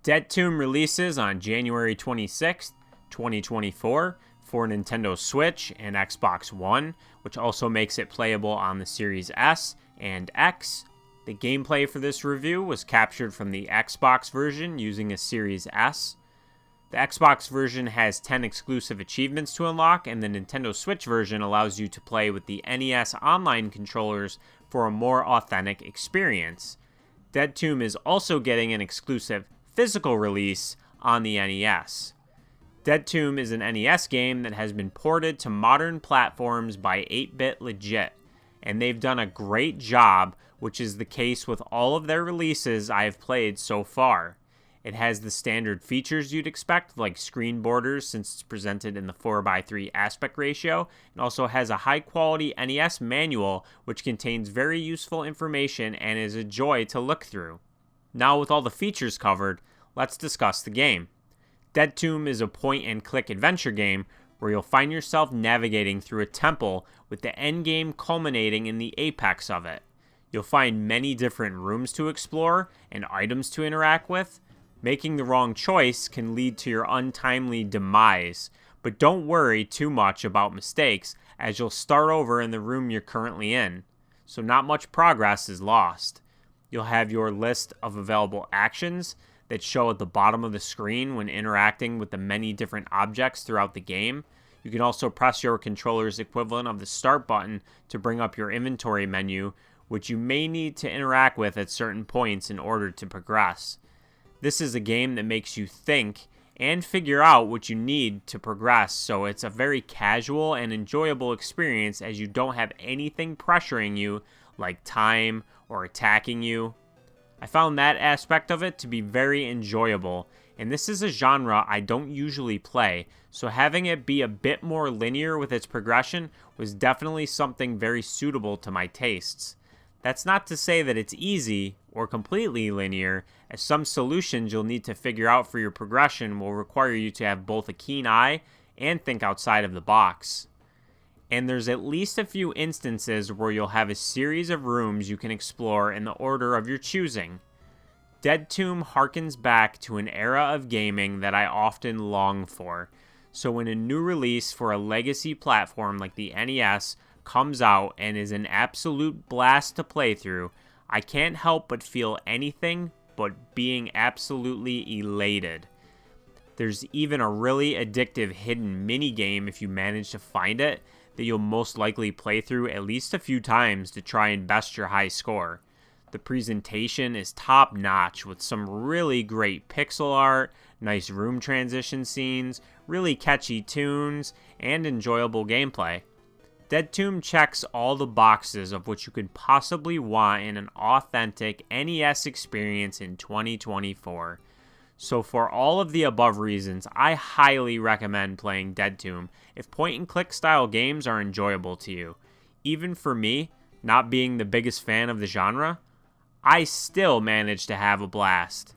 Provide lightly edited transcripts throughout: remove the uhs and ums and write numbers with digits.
Dead Tomb releases on January 26th, 2024 for Nintendo Switch and Xbox One, which also makes it playable on the Series S and X. The gameplay for this review was captured from the Xbox version using a Series S. The Xbox version has 10 exclusive achievements to unlock, and the Nintendo Switch version allows you to play with the NES online controllers for a more authentic experience. Dead Tomb is also getting an exclusive physical release on the NES. Dead Tomb is an NES game that has been ported to modern platforms by 8-Bit Legit, and they've done a great job, which is the case with all of their releases I have played so far. It has the standard features you'd expect, like screen borders since it's presented in the 4:3 aspect ratio, and also has a high-quality NES manual which contains very useful information and is a joy to look through. Now with all the features covered, let's discuss the game. Dead Tomb is a point-and-click adventure game where you'll find yourself navigating through a temple with the endgame culminating in the apex of it. You'll find many different rooms to explore and items to interact with. Making the wrong choice can lead to your untimely demise, but don't worry too much about mistakes as you'll start over in the room you're currently in, so not much progress is lost. You'll have your list of available actions that show at the bottom of the screen when interacting with the many different objects throughout the game. You can also press your controller's equivalent of the start button to bring up your inventory menu, which you may need to interact with at certain points in order to progress. This is a game that makes you think and figure out what you need to progress, so it's a very casual and enjoyable experience as you don't have anything pressuring you like time or attacking you. I found that aspect of it to be very enjoyable, and this is a genre I don't usually play, so having it be a bit more linear with its progression was definitely something very suitable to my tastes. That's not to say that it's easy or completely linear, as some solutions you'll need to figure out for your progression will require you to have both a keen eye and think outside of the box. And there's at least a few instances where you'll have a series of rooms you can explore in the order of your choosing. Dead Tomb harkens back to an era of gaming that I often long for, so when a new release for a legacy platform like the NES comes out and is an absolute blast to play through, I can't help but feel anything but being absolutely elated. There's even a really addictive hidden mini game if you manage to find it that you'll most likely play through at least a few times to try and best your high score. The presentation is top notch with some really great pixel art, nice room transition scenes, really catchy tunes, and enjoyable gameplay. Dead Tomb checks all the boxes of what you could possibly want in an authentic NES experience in 2024. So for all of the above reasons, I highly recommend playing Dead Tomb if point-and-click style games are enjoyable to you. Even for me, not being the biggest fan of the genre, I still managed to have a blast.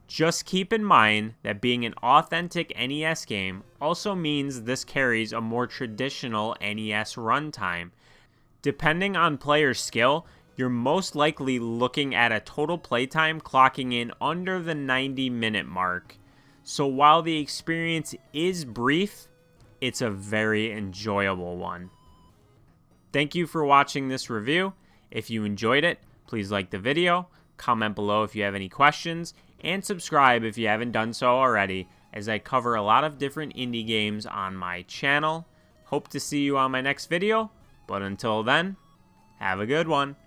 Just keep in mind that being an authentic NES game also means this carries a more traditional NES runtime. Depending on player skill, you're most likely looking at a total playtime clocking in under the 90-minute mark. So while the experience is brief, it's a very enjoyable one. Thank you for watching this review. If you enjoyed it, please like the video, comment below if you have any questions, and subscribe if you haven't done so already, as I cover a lot of different indie games on my channel. Hope to see you on my next video, but until then, have a good one.